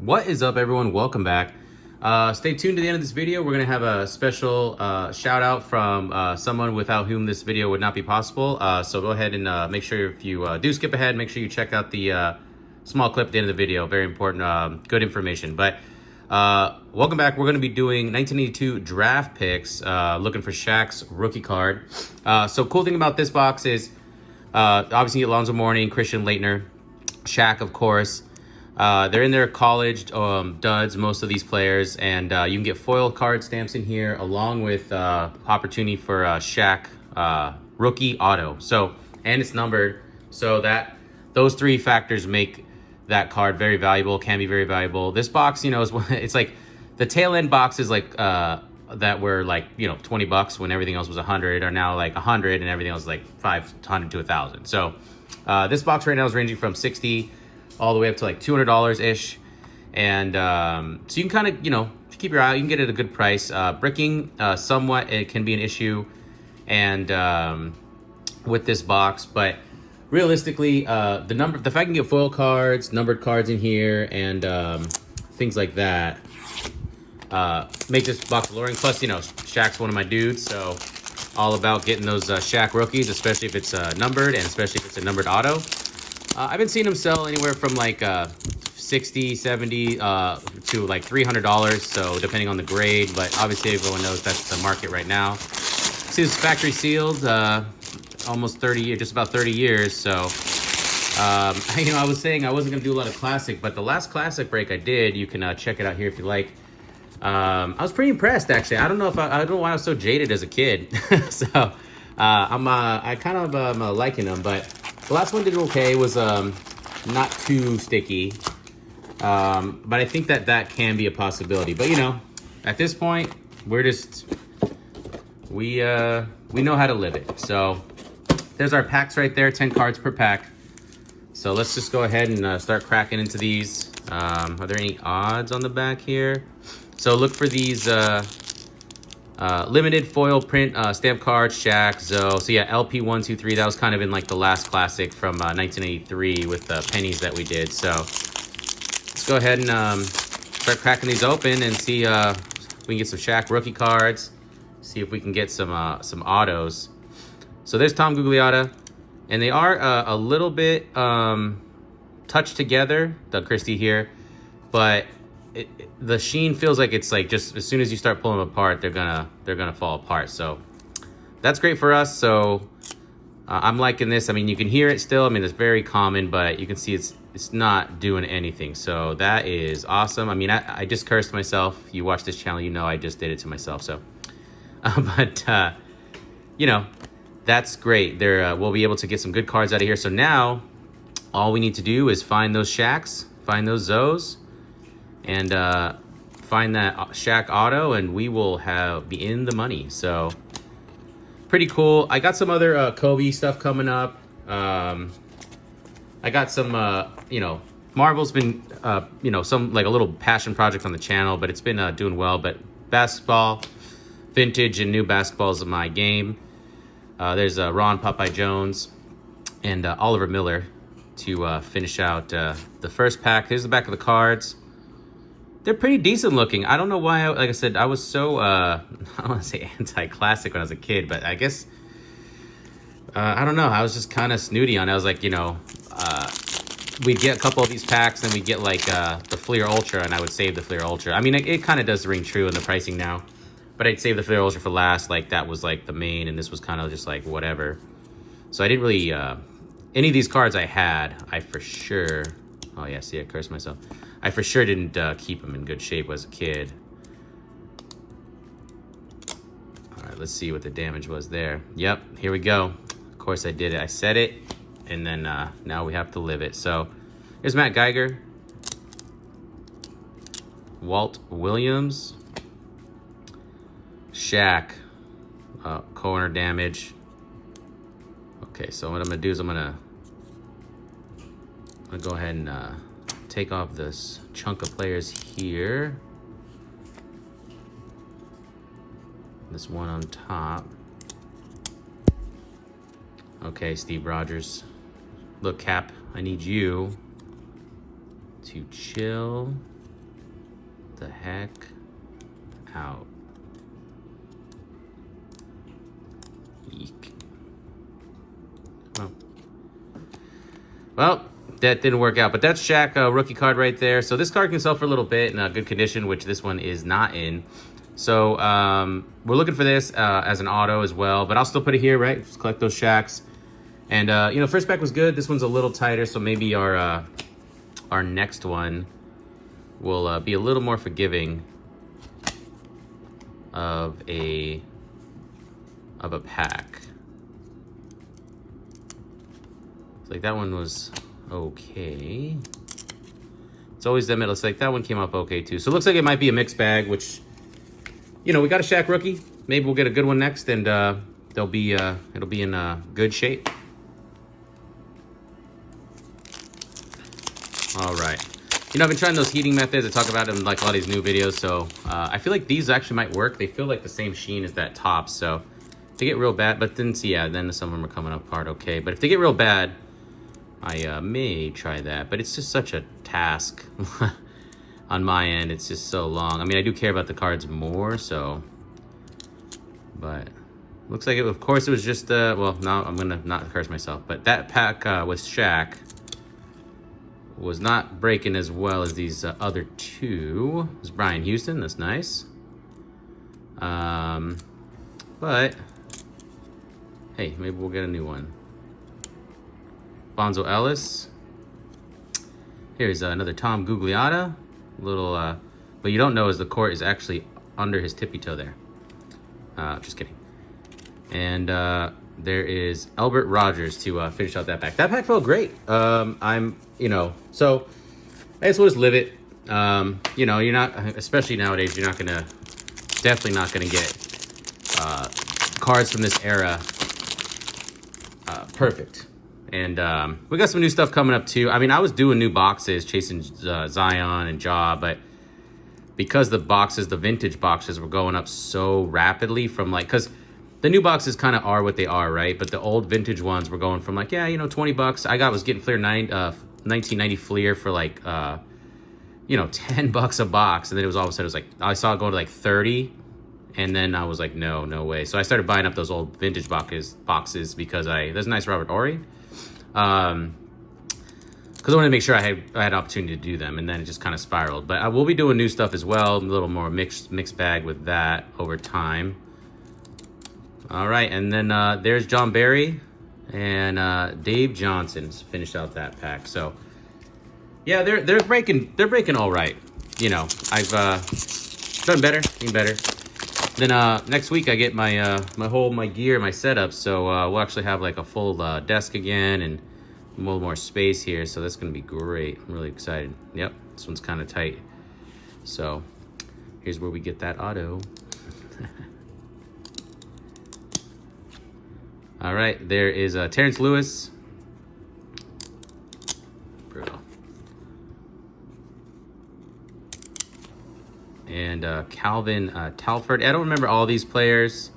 What is up, everyone? Welcome back. Stay tuned to the end of this video. We're going to have a special shout out from someone without whom this video would not be possible. So go ahead and make sure, if you do skip ahead, make sure you check out the small clip at the end of the video. Very important, good information. But welcome back. We're going to be doing 1982 draft picks, looking for Shaq's rookie card. So cool thing about this box is obviously Alonzo, Mourning, Christian Laettner, Shaq, of course. They're in their college duds, most of these players, and you can get foil card stamps in here along with opportunity for Shaq rookie auto. So, and it's numbered, so that those three factors make that card very valuable, can be very valuable. This box, you know, is it's like the tail end boxes like that were like, you know, $20 when everything else was 100 are now like 100 and everything else is like 500 to 1,000. So this box right now is ranging from 60 all the way up to like $200 ish, and so you can kind of, you know, keep your eye. You can get it at a good price. Bricking somewhat it can be an issue, and with this box, but realistically, the fact I can get foil cards, numbered cards in here, and things like that make this box alluring. Plus, you know, Shaq's one of my dudes, so all about getting those Shaq rookies, especially if it's numbered, and especially if it's a numbered auto. I've been seeing them sell anywhere from like $60, $70 to like $300, so depending on the grade, but obviously everyone knows that's the market right now. See, this factory sealed, almost 30, just about 30 years, so you know, I was saying I wasn't gonna do a lot of classic, but the last classic break I did, you can check it out here if you like. I was pretty impressed, actually. I don't know why I was so jaded as a kid. So I kind of am liking them, but the last one did okay. It was not too sticky, but I think that can be a possibility. But you know, at this point, we're just we know how to live it. So there's our packs right there, 10 cards per pack. So let's just go ahead and start cracking into these. Are there any odds on the back here? So look for these limited foil print stamp cards, Shaq, Zoe. So yeah, LP 1, 2, 3. That was kind of in like the last classic from 1983 with the pennies that we did. So let's go ahead and start cracking these open and see if we can get some Shaq rookie cards. See if we can get some autos. So there's Tom Gugliotta, and they are a little bit touched together, the Christie here, but the sheen feels like it's like just as soon as you start pulling them apart, they're gonna fall apart. So that's great for us. So I'm liking this. I mean, you can hear it still. I mean, it's very common, but you can see it's not doing anything. So that is awesome. I mean, I just cursed myself. You watch this channel, you know I just did it to myself. So, but you know, that's great. We'll be able to get some good cards out of here. So now all we need to do is find those Shaqs, find those Zoes, and find that Shaq auto, and we will be in the money. So pretty cool. I got some other Kobe stuff coming up. I got some you know, Marvel's been you know, some like a little passion project on the channel, but it's been doing well. But basketball, vintage and new basketball is my game. There's Ron Popeye Jones and Oliver Miller to finish out the first pack. Here's the back of the cards. They're pretty decent looking. I don't know why, like I said, I was so, I don't want to say anti-classic when I was a kid, but I guess, I don't know. I was just kind of snooty on it. I was like, you know, we'd get a couple of these packs and we'd get like the Fleer Ultra, and I would save the Fleer Ultra. I mean, it kind of does ring true in the pricing now, but I'd save the Fleer Ultra for last. Like that was like the main, and this was kind of just like whatever. So I didn't really, any of these cards I had, I for sure, oh yeah, see, I cursed myself. I for sure didn't keep them in good shape as a kid. All right, let's see what the damage was there. Yep, here we go. Of course I did it. I said it, and then now we have to live it. So here's Matt Geiger, Walt Williams, Shaq, corner damage. Okay, so what I'm gonna do is I'm gonna go ahead and take off this chunk of players here. This one on top. Okay, Steve Rogers. Look, Cap, I need you to chill. the heck out. Eek. Well, that didn't work out, but that's Shaq rookie card right there. So this card can sell for a little bit in good condition, which this one is not in. So we're looking for this as an auto as well, but I'll still put it here, right? Just collect those Shaqs. And you know, first pack was good. This one's a little tighter, so maybe our next one will be a little more forgiving of a pack. Like that one was okay. It's always them. It looks like that one came up okay too. So it looks like it might be a mixed bag, which, you know, we got a Shaq rookie. Maybe we'll get a good one next, and it'll be in good shape. All right. You know, I've been trying those heating methods. I talk about them in like a lot of these new videos. So I feel like these actually might work. They feel like the same sheen as that top. So if they get real bad, but then see, yeah, then some of them are coming apart okay. But if they get real bad, I may try that, but it's just such a task on my end. It's just so long. I mean, I do care about the cards more, so, but looks like it, of course, it was just, well, now I'm gonna not curse myself, but that pack with Shaq was not breaking as well as these other two. It was Bryant Houston, that's nice. But, hey, maybe we'll get a new one. Alonzo Ellis. Here's another Tom Gugliotta. Little, what you don't know is the court is actually under his tippy toe there. Just kidding. And there is Albert Rogers to finish out that pack. That pack felt great. You know, so I guess we'll just live it. You know, you're not, especially nowadays, you're not gonna, definitely not gonna get cards from this era perfect. And we got some new stuff coming up too. I mean, I was doing new boxes, chasing Zion and Ja, but because the boxes, the vintage boxes were going up so rapidly from like, because the new boxes kind of are what they are, right? But the old vintage ones were going from like, yeah, you know, 20 bucks. Was getting Fleer 1990 Fleer for like, you know, 10 bucks a box. And then it was all of a sudden, it was like, I saw it go to like 30. And then I was like, no way. So I started buying up those old vintage boxes because there's a nice Robert Horry. Because I wanted to make sure I had opportunity to do them, and then it just kind of spiraled. But I will be doing new stuff as well, a little more mixed bag with that over time. All right, and then there's John Barry and Dave Johnson's finished out that pack. So yeah, they're breaking all right. You know, I've done better, been better. Then next week I get my my gear, my setup, so we'll actually have like a full desk again and a little more space here, so that's gonna be great. I'm really excited. Yep, this one's kind of tight. So here's where we get that auto. All right, there is Terrence Lewis. Brutal. And Calvin Talford. I don't remember all these players.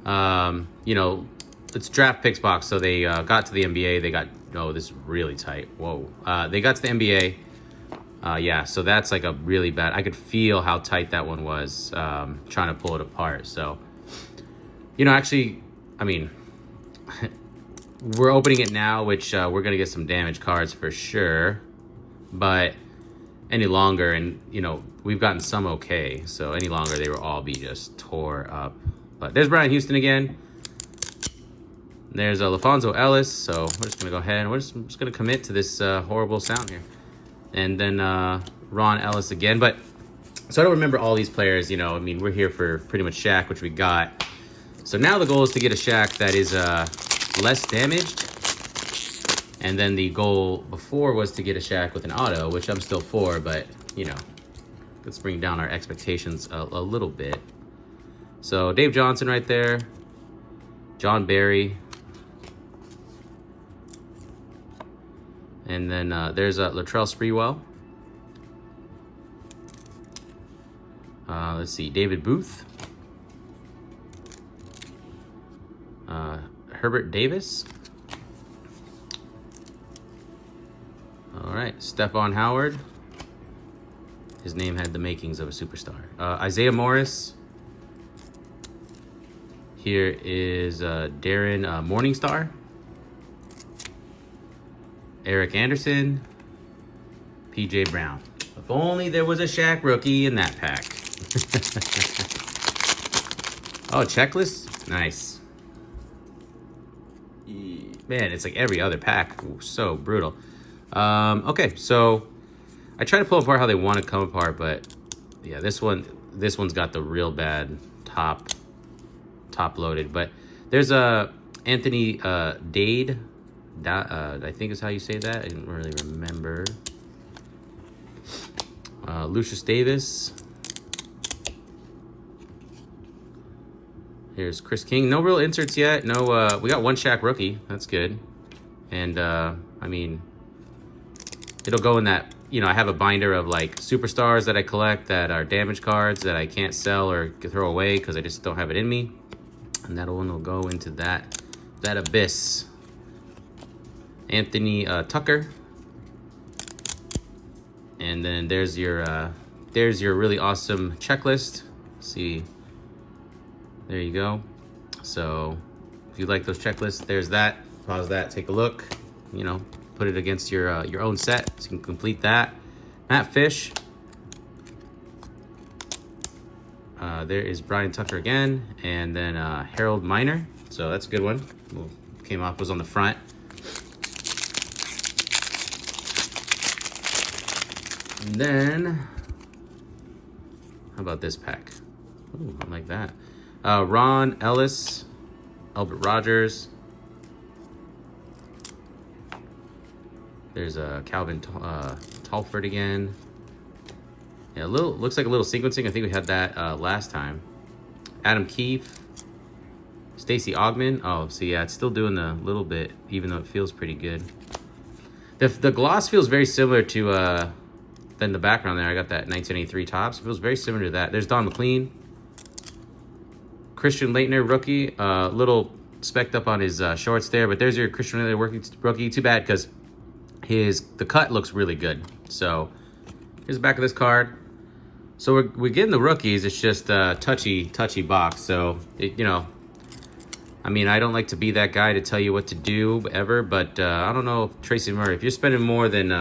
You know, it's draft picks box, so they got to the NBA. They got, oh, this is really tight. Whoa. They got to the NBA. Yeah, so that's like a really bad. I could feel how tight that one was trying to pull it apart. So, you know, actually, I mean, we're opening it now, which we're going to get some damaged cards for sure. But any longer, and, you know, we've gotten some okay. So any longer, they will all be just tore up. But there's Bryant Houston again. There's Alonzo Ellis. So we're just going to go ahead and we're just going to commit to this horrible sound here. And then Ron Ellis again. But so I don't remember all these players, you know. I mean, we're here for pretty much Shaq, which we got. So now the goal is to get a Shaq that is less damaged. And then the goal before was to get a Shaq with an auto, which I'm still for, but, you know, let's bring down our expectations a little bit. So Dave Johnson right there. John Barry. And then there's Latrell Sprewell. Let's see, David Booth. Herbert Davis. All right, Stephon Howard. His name had the makings of a superstar. Isaiah Morris. Here is Darren Mourning. Eric Anderson. PJ Brown. If only there was a Shaq Rookie in that pack. Oh, checklist? Nice. Man, it's like every other pack. Ooh, so brutal. Okay, so I try to pull apart how they want to come apart, but yeah, this one's got the real bad top loaded. But there's a Anthony Dade. I think is how you say that. I didn't really remember. Lucius Davis. Here's Chris King. No real inserts yet. No, we got one Shaq Rookie. That's good. And I mean, it'll go in that, you know, I have a binder of like superstars that I collect that are damage cards that I can't sell or throw away because I just don't have it in me. And that one will go into that abyss. Anthony Tucker. And then there's your really awesome checklist. See, there you go. So if you like those checklists, there's that. Pause that, take a look. You know, put it against your own set so you can complete that. Matt Fish. There is Brian Tucker again, and then Harold Miner. So that's a good one. Came off, was on the front. And then, how about this pack? Ooh, I like that. Ron Ellis, Albert Rogers. There's Calvin Talford again. Yeah, looks like a little sequencing. I think we had that last time. Adam Keefe, Stacey Ogman. Oh, so yeah, it's still doing a little bit, even though it feels pretty good. The gloss feels very similar to then the background there. I got that 1983 Topps. It feels very similar to that. There's Don McLean. Christian Laettner, rookie. Little specked up on his shorts there, but there's your Christian Laettner rookie. Too bad because the cut looks really good. So here's the back of this card. So we're getting the rookies. It's just a touchy box. So you know, I mean, I don't like to be that guy to tell you what to do ever, but I don't know, Tracy Murray, if you're spending more than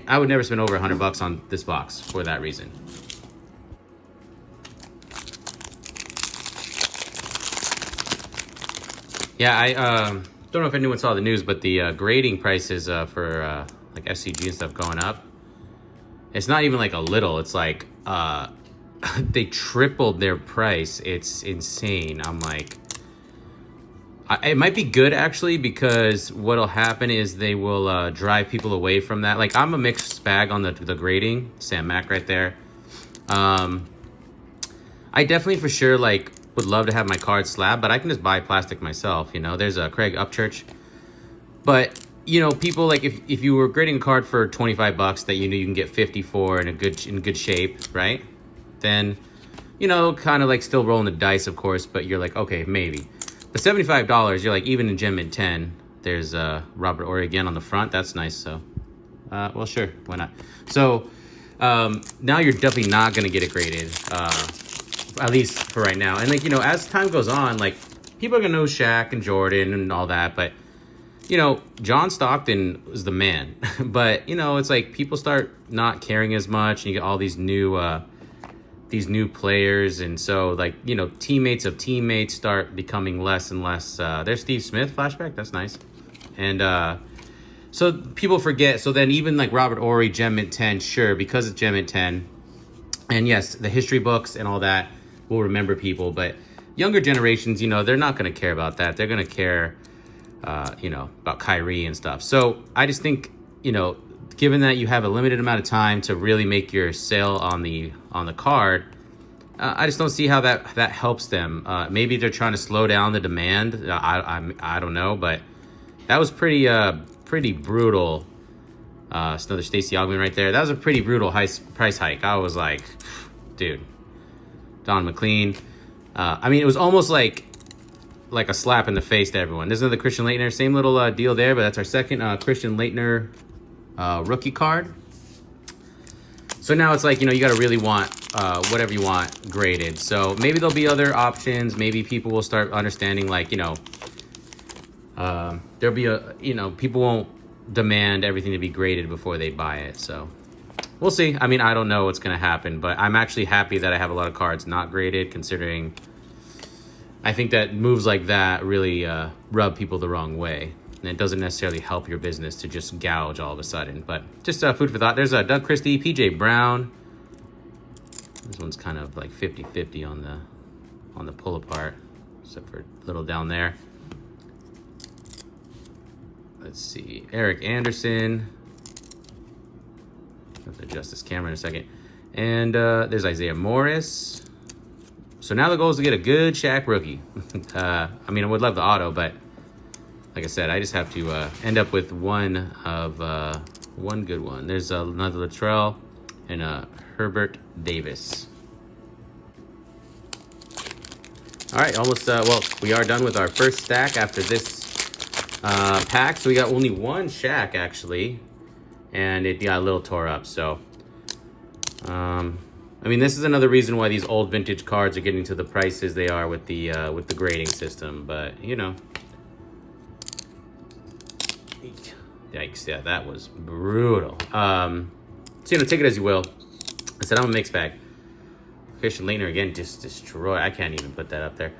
I would never spend over $100 on this box for that reason. Yeah, I don't know if anyone saw the news, but the grading prices for like SCG and stuff going up. It's not even like a little. It's like they tripled their price. It's insane. I'm like, it might be good actually, because what'll happen is they will drive people away from that. Like, I'm a mixed bag on the grading. Sam Mack right there. I definitely for sure like would love to have my card slab, but I can just buy plastic myself. You know, there's a Craig Upchurch. But you know, people like if you were grading a card for $25 that you knew you can get 50 for in good shape, right? Then, you know, kind of like still rolling the dice, of course, but you're like, okay, maybe. But $75, you're like, even in Gem Mint 10, there's Robert Ory again on the front. That's nice. So, well, sure, why not? So now you're definitely not gonna get it graded, at least for right now. And like, you know, as time goes on, like people are gonna know Shaq and Jordan and all that, but you know, John Stockton was the man. But you know, it's like people start not caring as much, and you get all these new players, and so like, you know, teammates of teammates start becoming less and less. There's Steve Smith flashback. That's nice. And so people forget. So then even like Robert Ory, Gem Mint 10, sure, because it's Gem Mint 10, and yes, the history books and all that will remember people, but younger generations, you know, they're not going to care about that. They're going to care, you know, about Kyrie and stuff. So I just think, you know, given that you have a limited amount of time to really make your sale on the card, I just don't see how that helps them. Maybe they're trying to slow down the demand. I don't know, but that was pretty brutal. It's another Stacey Ogman right there. That was a pretty brutal price hike. I was like, dude. Don McLean. I mean, it was almost like a slap in the face to everyone. There's another Christian Laettner. Same little deal there, but that's our second Christian Laettner rookie card. So now it's like, you know, you got to really want whatever you want graded. So maybe there'll be other options. Maybe people will start understanding, like, you know, there'll be people won't demand everything to be graded before they buy it. So we'll see. I mean, I don't know what's going to happen, but I'm actually happy that I have a lot of cards not graded, considering I think that moves like that really rub people the wrong way. And it doesn't necessarily help your business to just gouge all of a sudden. But just food for thought. There's a Doug Christie, PJ Brown. This one's kind of like 50-50 on the pull apart, except for a little down there. Let's see, Eric Anderson. I have to adjust this camera in a second. And there's Isaiah Morris. So now the goal is to get a good Shaq Rookie. I mean, I would love the auto, but like I said, I just have to end up with one good one. There's another Latrell and Herbert Davis. All right, almost, well, we are done with our first stack after this pack. So we got only one Shaq, actually, and it got a little tore up. So, I mean, this is another reason why these old vintage cards are getting to the prices they are with the grading system. But, you know, yikes, yeah, that was brutal. So, you know, take it as you will. I said I'm a mixed bag. Christian Laettner, again, just destroy. I can't even put that up there.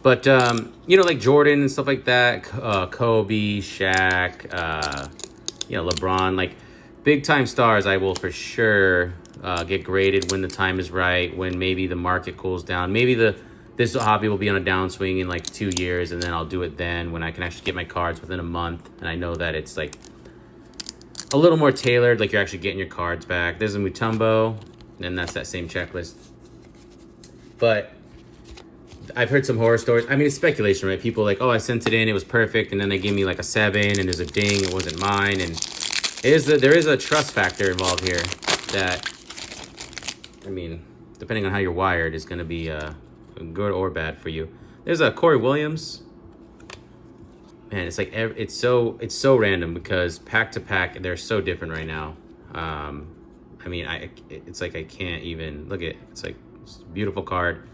But, you know, like Jordan and stuff like that, Kobe, Shaq, you know, LeBron, like big-time stars, I will for sure get graded when the time is right, when maybe the market cools down. Maybe this hobby will be on a downswing in like 2 years, and then I'll do it then when I can actually get my cards within a month. And I know that it's like a little more tailored, like you're actually getting your cards back. There's a Mutombo, and that's that same checklist. But I've heard some horror stories. I mean, it's speculation, right? People like, oh, I sent it in, it was perfect, and then they give me like a 7, and there's a ding, it wasn't mine. And there is a trust factor involved here that, I mean, depending on how you're wired, is going to be good or bad for you. There's a Corey Williams. Man, it's like it's so random because pack to pack they're so different right now. I mean, it's like I can't even look at it. It's like it's a beautiful card.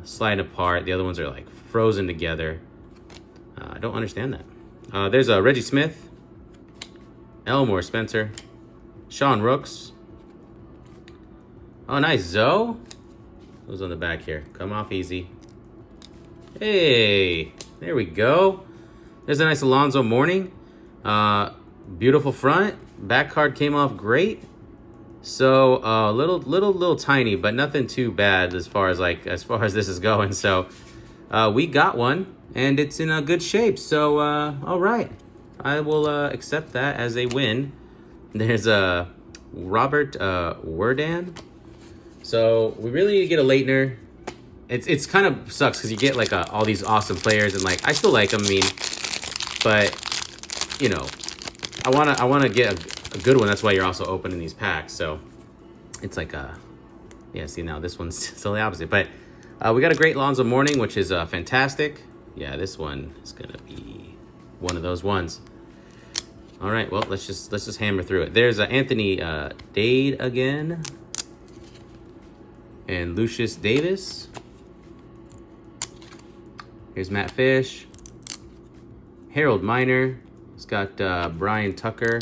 Sliding apart. The other ones are like frozen together. I don't understand that. There's a Reggie Smith, Elmore Spencer, Sean Rooks. Oh, nice, Zoe. Who's on the back here? Come off easy. Hey, there we go. There's a nice Alonzo Mourning. Beautiful front. Back card came off great. So little tiny, but nothing too bad as far as this is going. So we got one, and it's in a good shape. So all right, I will accept that as a win. There's a Robert Wordan. So we really need to get a Laettner. It's kind of sucks because you get like all these awesome players, and like I still like them. I mean, but you know, I wanna get a good one. That's why you're also opening these packs. So it's like yeah. See, now this one's still the opposite. But we got a great Alonzo Mourning, which is fantastic. Yeah, this one is gonna be one of those ones. All right, well, let's just hammer through it. There's Anthony Dade again, and Lucius Davis. Here's Matt Fish, Harold Miner. It's got Brian Tucker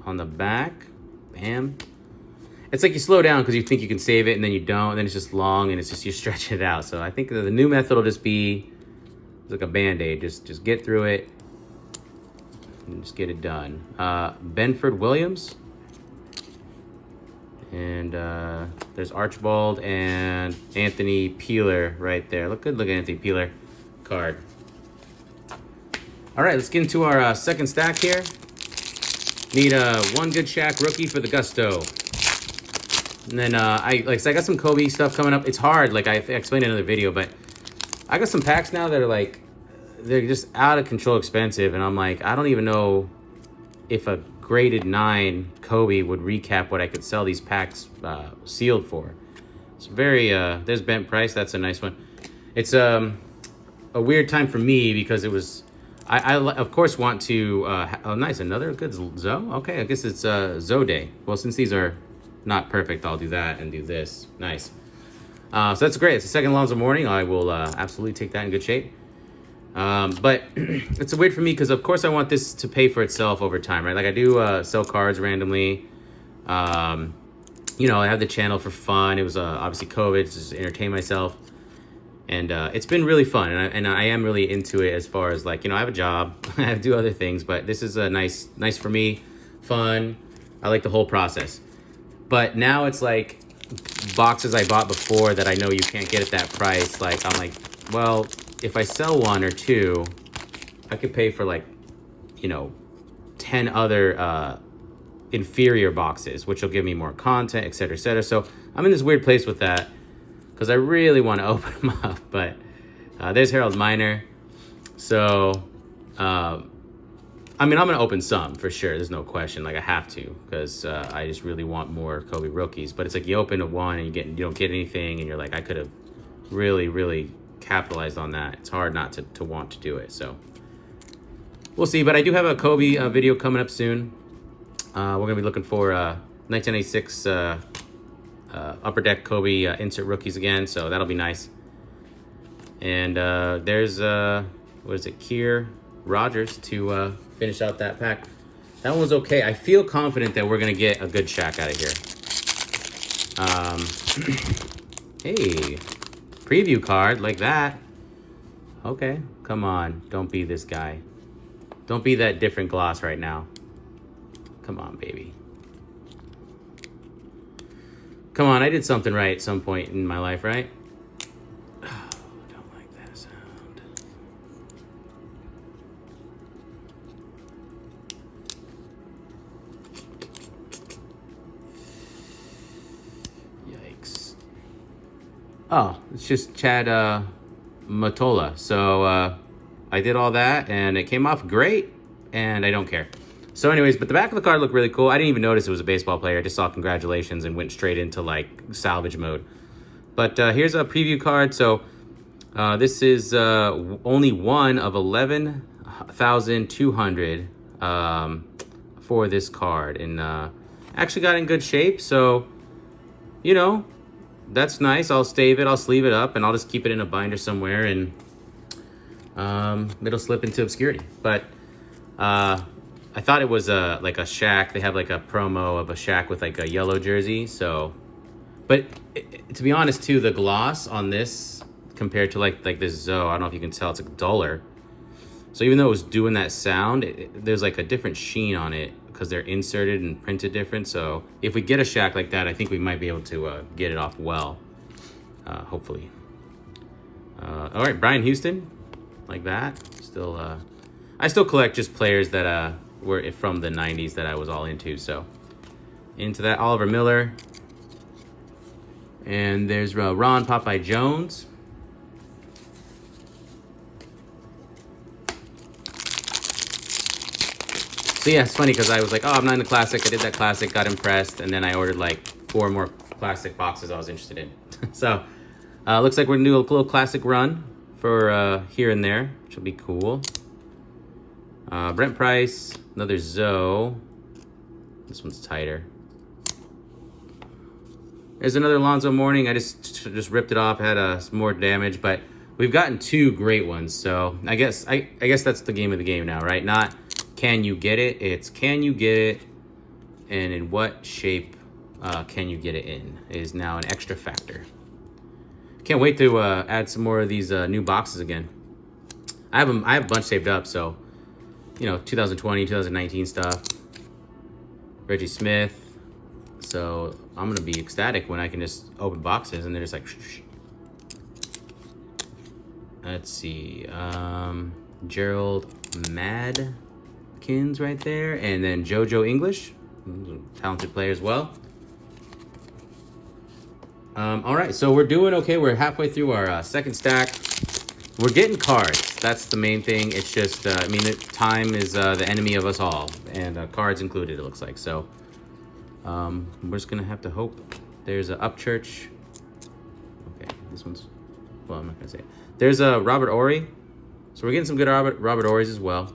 on the back. Bam. It's like you slow down because you think you can save it, and then you don't, and then it's just long, and it's just you stretch it out. So I think the new method will just be like a Band-Aid. Just get through it and just get it done. Benford Williams. And there's Archibald and Anthony Peeler right there. Look good, look at Anthony Peeler card. All right, let's get into our second stack here. Need one good Shaq Rookie for the gusto. And then I got some Kobe stuff coming up. It's hard, like I explained in another video, but I got some packs now that are like, they're just out of control expensive, and I'm like, I don't even know if a graded 9 Kobe would recap what I could sell these packs sealed for. It's very there's Bent Price. That's a nice one. It's a weird time for me because it was of course want to, oh nice, another good Zoe. Okay, I guess it's Zoe day. Well, since these are not perfect, I'll do that and do this. Nice. So that's great. It's the second Alonzo Mourning. I will absolutely take that in good shape. But it's weird for me because of course I want this to pay for itself over time, right? Like I do sell cards randomly. You know, I have the channel for fun. It was obviously COVID, just to entertain myself. And it's been really fun, and I am really into it as far as like, you know, I have a job, I do other things, but this is a nice for me, fun. I like the whole process. But now it's like boxes I bought before that I know you can't get at that price. Like I'm like, well, if I sell one or two, I could pay for like, you know, 10 other inferior boxes, which will give me more content, etc., etc. So I'm in this weird place with that, because I really want to open them up. But there's Harold Miner. So, I mean, I'm going to open some for sure. There's no question. Like, I have to, because I just really want more Kobe rookies. But it's like you open a one and you don't get anything, and you're like, I could have really capitalized on that. It's hard not to want to do it. So, we'll see. But I do have a Kobe video coming up soon. We're going to be looking for 1986... Upper Deck Kobe insert rookies again, so that'll be nice. And there's what is it, Keir Rogers to finish out that pack. That one was okay. I feel confident that we're gonna get a good Shaq out of here. Hey, preview card like that. Okay, come on, don't be this guy. Don't be that different gloss right now. Come on, baby. Come on, I did something right at some point in my life, right? Oh, don't like that sound. Yikes. Oh, it's just Chad Matola. So I did all that, and it came off great, and I don't care. So anyways, but the back of the card looked really cool. I didn't even notice it was a baseball player. I just saw congratulations and went straight into like salvage mode. But here's a preview card. So this is only one of 11,200 for this card. And actually got in good shape. So, you know, that's nice. I'll stave it. I'll sleeve it up. And I'll just keep it in a binder somewhere. And it'll slip into obscurity. But... I thought it was like a Shaq. They have like a promo of a Shaq with like a yellow jersey. So, but to be honest too, the gloss on this compared to like this Zoe, I don't know if you can tell, it's like duller. So even though it was doing that sound, there's like a different sheen on it because they're inserted and printed different. So if we get a Shaq like that, I think we might be able to get it off well, hopefully. All right, Brian Houston, like that. Still, I still collect just players that were from the 90s that I was all into. So into that, Oliver Miller. And there's Ron Popeye Jones. So yeah, it's funny because I was like, oh, I'm not in the classic. I did that classic, got impressed. And then I ordered like 4 more classic boxes I was interested in. So looks like we're gonna do a little classic run for here and there, which will be cool. Brent Price, another Zoe. This one's tighter. There's another Alonzo Mourning. I just ripped it off. Had some more damage, but we've gotten 2 great ones. So I guess that's the game of the game now, right? Not can you get it? It's can you get it, and in what shape can you get it in is now an extra factor. Can't wait to add some more of these new boxes again. I have a bunch saved up, so. You know, 2020, 2019 stuff. Reggie Smith. So I'm going to be ecstatic when I can just open boxes and they're just like... Shh. Let's see. Gerald Madkins right there. And then JoJo English. Talented player as well. All right, so we're doing okay. We're halfway through our second stack. We're getting cards. That's the main thing. It's just, I mean, time is the enemy of us all, and cards included, it looks like. So we're just going to have to hope. There's a Upchurch. Okay, this one's, well, I'm not going to say it. There's a Robert Ory. So we're getting some good Robert Ory's as well.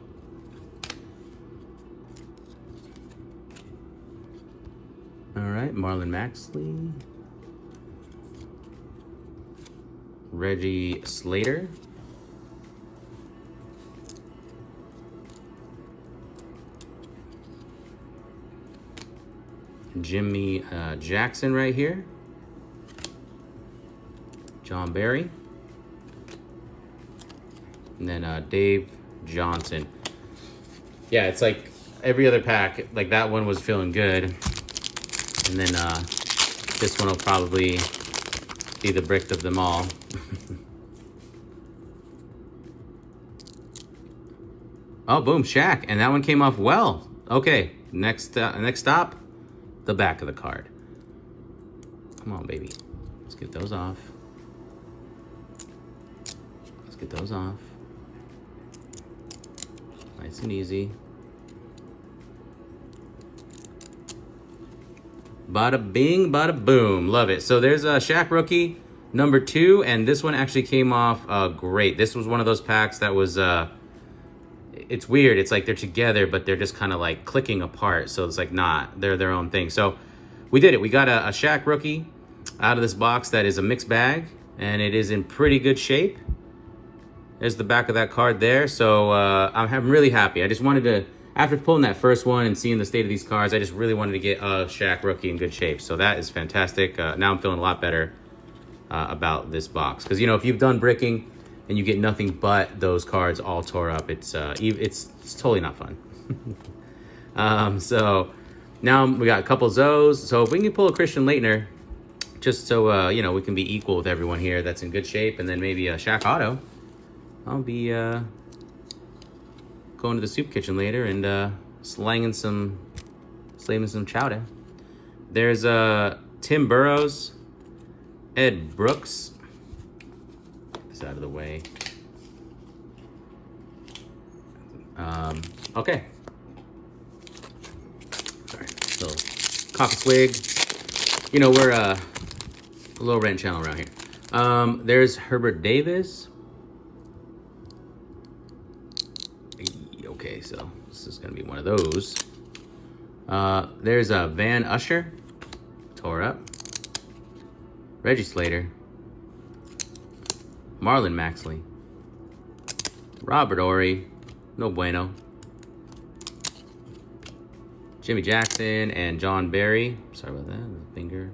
All right, Marlon Maxley. Reggie Slater. Jimmy Jackson right here. John Barry. And then Dave Johnson. Yeah, it's like every other pack, like that one was feeling good. And then this one will probably be the brick of them all. Oh, boom, Shaq. And that one came off well. Okay, next stop, the back of the card. Come on, baby. Let's get those off. Let's get those off. Nice and easy. Bada bing, bada boom. Love it. So there's a Shaq Rookie number 2, and this one actually came off great. This was one of those packs that was, it's weird. It's like they're together, but they're just kind of like clicking apart. So it's like, they're their own thing. So we did it. We got a Shaq Rookie out of this box that is a mixed bag, and it is in pretty good shape. There's the back of that card there. So I'm really happy. I just wanted to, after pulling that first one and seeing the state of these cards, I just really wanted to get a Shaq Rookie in good shape. So that is fantastic. Now I'm feeling a lot better about this box. Because, you know, if you've done bricking and you get nothing but those cards all tore up, it's totally not fun. So now we got a couple Zoes. So if we can pull a Christian Laettner, just so, you know, we can be equal with everyone here that's in good shape. And then maybe a Shaq Auto. I'll be going to the soup kitchen later and slanging some chowder. There's Tim Burrows, Ed Brooks. Get this out of the way. Okay. Sorry, little coffee swig. You know, we're a low rent channel around here. There's Herbert Davis. Okay, so this is going to be one of those. There's a Van Usher. Tore up. Reggie Slater. Marlon Maxley. Robert Ory. No bueno. Jimmy Jackson and John Barry. Sorry about that. The finger.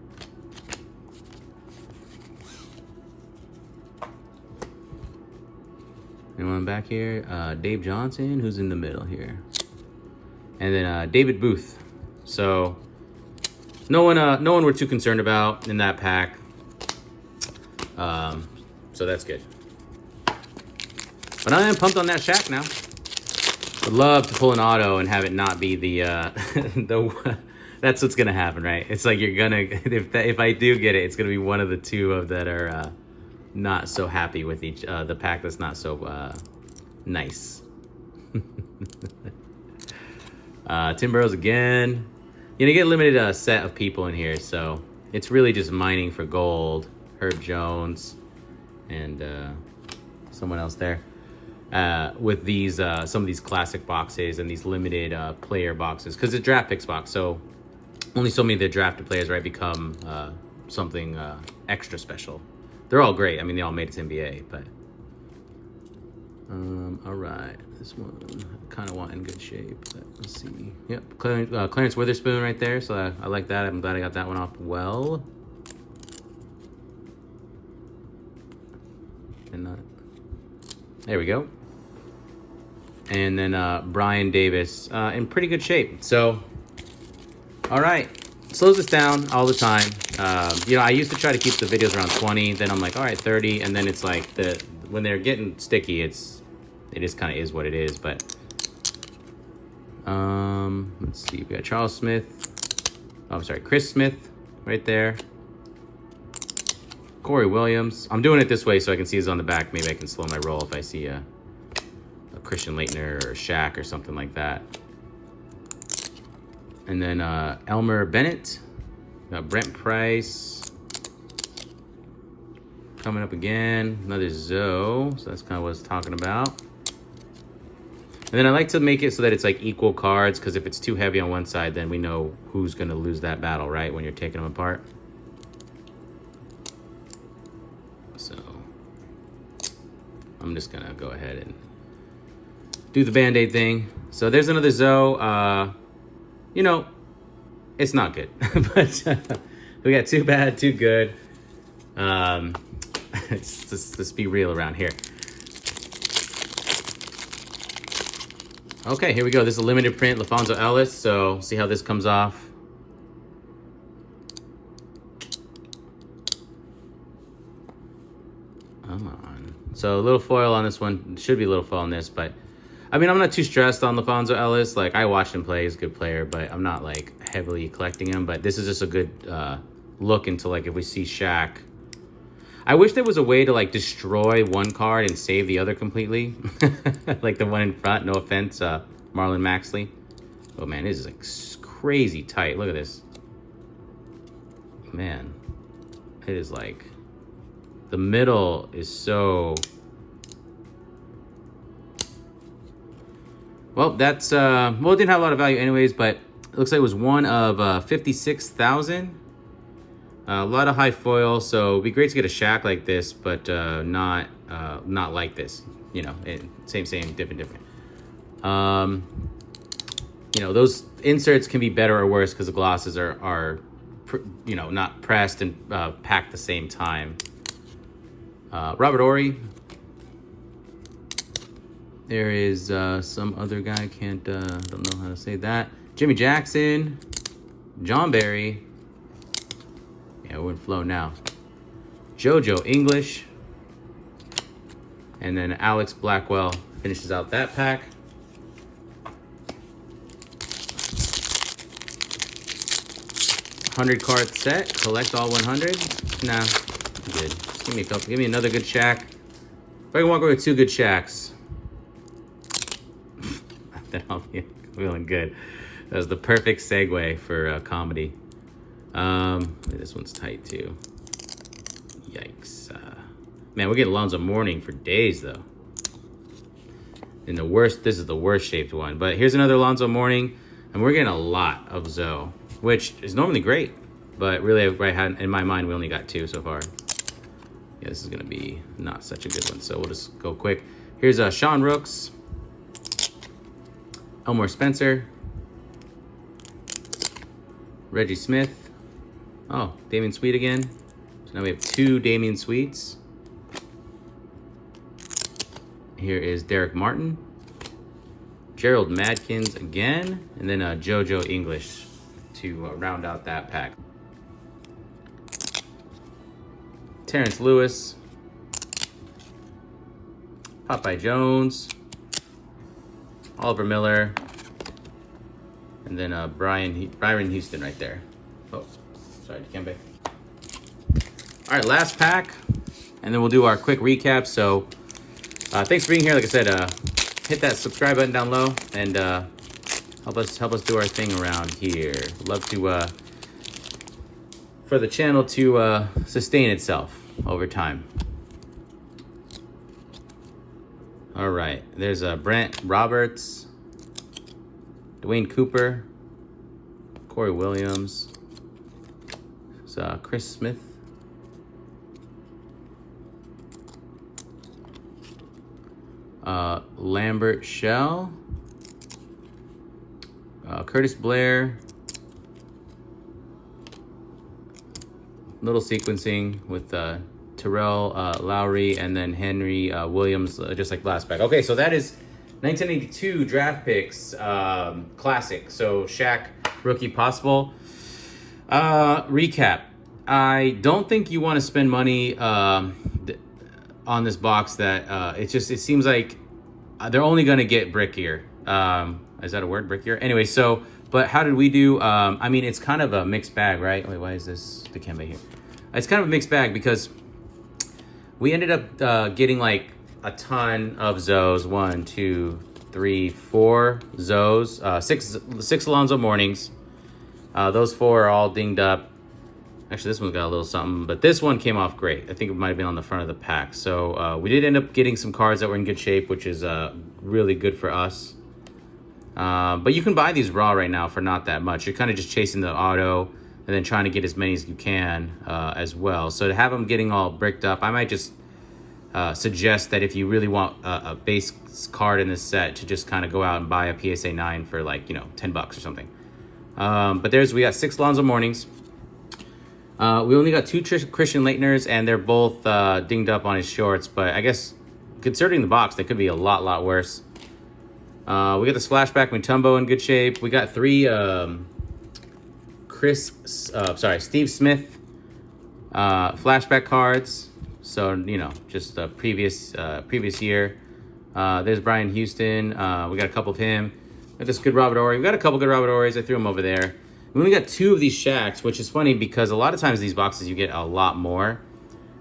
Anyone back here? Dave Johnson, who's in the middle here. And then David Booth. So no one we're too concerned about in that pack. So that's good. But I am pumped on that Shaq now. Would love to pull an auto and have it not be the that's what's gonna happen, right? It's like you're gonna, if I do get it, it's gonna be one of the two of that are not so happy with the pack that's not so nice. Tim Burrows again. You get a limited set of people in here, so it's really just mining for gold. Herb Jones and someone else there. With these some of these classic boxes and these limited player boxes, because it's draft picks box, so only so many of the drafted players, right, become something extra special. They're all great. I mean, they all made it to NBA, but all right, this one I kind of want in good shape. But let's see. Yep, Clarence Witherspoon right there. So I like that. I'm glad I got that one off well. And not. There we go. And then Brian Davis in pretty good shape. So, all right. Slows us down all the time. You know, I used to try to keep the videos around 20. Then I'm like, all right, 30. And then it's like when they're getting sticky, it just kind of is what it is. But let's see. We got Charles Smith. Oh, I'm sorry, Chris Smith right there. Corey Williams. I'm doing it this way so I can see his on the back. Maybe I can slow my roll if I see a Christian Laettner or Shaq or something like that. And then Elmer Bennett. Got Brent Price. Coming up again. Another Zoe. So that's kind of what I was talking about. And then I like to make it so that it's like equal cards, because if it's too heavy on one side, then we know who's going to lose that battle, right? When you're taking them apart. So I'm just going to go ahead and do the Band-Aid thing. So there's another Zoe. You know, it's not good. But we got too bad, too good. Let's be real around here. Okay, here we go. This is a limited print Alonzo Ellis. So see how this comes off. Come on. So a little foil on this one. Should be a little foil on this, but I mean, I'm not too stressed on Alonzo Ellis. Like, I watched him play. He's a good player, but I'm not like heavily collecting him. But this is just a good look into like if we see Shaq. I wish there was a way to like destroy one card and save the other completely. Like the one in front, no offense, Marlon Maxley. Oh man, this is like crazy tight. Look at this. Man, it is like, the middle is so... Well, that's, well, it didn't have a lot of value anyways, but it looks like it was one of 56,000. A lot of high foil, so it'd be great to get a Shaq like this, but not like this. You know, same, different. You know, those inserts can be better or worse because the glosses are you know, not pressed and packed the same time. Robert Horry. There is some other guy, don't know how to say that. Jimmy Jackson, John Barry. Yeah, we're in flow now. JoJo English. And then Alex Blackwell finishes out that pack. $100 card set. Collect all 100. Nah, I'm good. Just give me a couple. Give me another good Shaq. If I can walk away with 2 good Shaqs, then I'll be feeling good. That was the perfect segue for comedy. This one's tight too. Yikes. Man, we're getting Alonzo Mourning for days though. And this is the worst shaped one. But here's another Alonzo Mourning, and we're getting a lot of Zoe, which is normally great. But really, in my mind, we only got 2 so far. Yeah, this is gonna be not such a good one, so we'll just go quick. Here's Sean Rooks, Elmore Spencer, Reggie Smith. Oh, Damian Sweet again. So now we have 2 Damian Sweets. Here is Derek Martin, Gerald Madkins again, and then JoJo English to round out that pack. Terrence Lewis, Popeye Jones, Oliver Miller, and then Byron Houston right there. Oh, sorry, Dikembe. All right, last pack, and then we'll do our quick recap. So thanks for being here. Like I said, hit that subscribe button down low, and help us do our thing around here. Love to for the channel to sustain itself over time. All right, there's Brent Roberts, Dwayne Cooper, Corey Williams, Chris Smith, Lambert Shell, Curtis Blair, little sequencing with Terrell Lowry, and then Henry Williams, just like last pack. Okay, so that is 1982 draft picks classic. So Shaq Rookie possible. Recap. I don't think you want to spend money on this box that it seems like they're only going to get brickier. Is that a word, brickier? Anyway, so, but how did we do? I mean, it's kind of a mixed bag, right? Wait, why is this Dikembe here? It's kind of a mixed bag because we ended up getting like a ton of Zoes. 1, 2, 3, 4 Zoes. 6 Alonzo Mournings. Those 4 are all dinged up. Actually, this one's got a little something, but this one came off great. I think it might have been on the front of the pack. So we did end up getting some cards that were in good shape, which is really good for us. But you can buy these raw right now for not that much. You're kind of just chasing the auto and then trying to get as many as you can as well. So to have them getting all bricked up, I might just suggest that if you really want a base card in this set, to just kind of go out and buy a PSA 9 for like, you know, $10 or something. But we got 6 Alonzo Mournings. We only got 2 Christian Leitners, and they're both dinged up on his shorts, but I guess considering the box, they could be a lot worse. We got the Splashback Mutombo in good shape. We got 3 Steve Smith flashback cards. So, you know, just the previous year. There's Brian Houston. We got a couple of him. We got this good Robert Horry. We got a couple good Robert Horrys. I threw them over there. We only got 2 of these Shaqs, which is funny because a lot of times these boxes you get a lot more.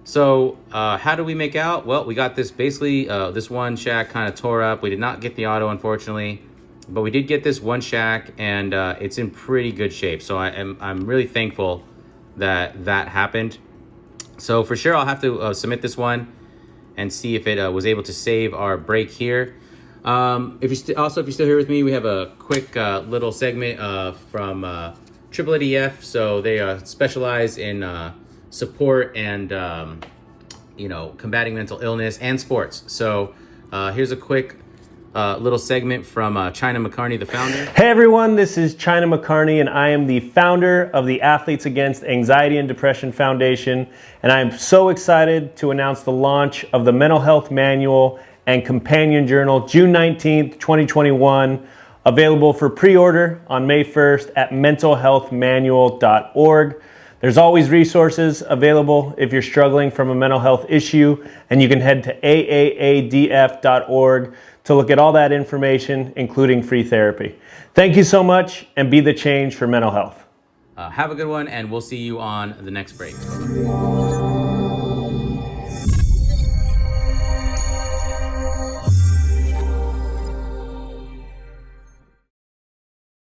So how do we make out? Well, we got this basically, this one Shaq kind of tore up. We did not get the auto, unfortunately, but we did get this one Shaq, and it's in pretty good shape. So I'm really thankful that that happened. So for sure, I'll have to submit this one and see if it was able to save our break here. If you're still here with me, we have a quick little segment from Triple ADF. So they specialize in support and you know, combating mental illness and sports. So here's a quick little segment from China McCarney, the founder. Hey everyone, this is China McCarney, and I am the founder of the Athletes Against Anxiety and Depression Foundation, and I am so excited to announce the launch of the Mental Health Manual and Companion Journal June 19th, 2021, available for pre-order on May 1st at mentalhealthmanual.org. There's always resources available if you're struggling from a mental health issue, and you can head to aaadf.org to look at all that information, including free therapy. Thank you so much, and be the change for mental health. Have a good one, and we'll see you on the next break.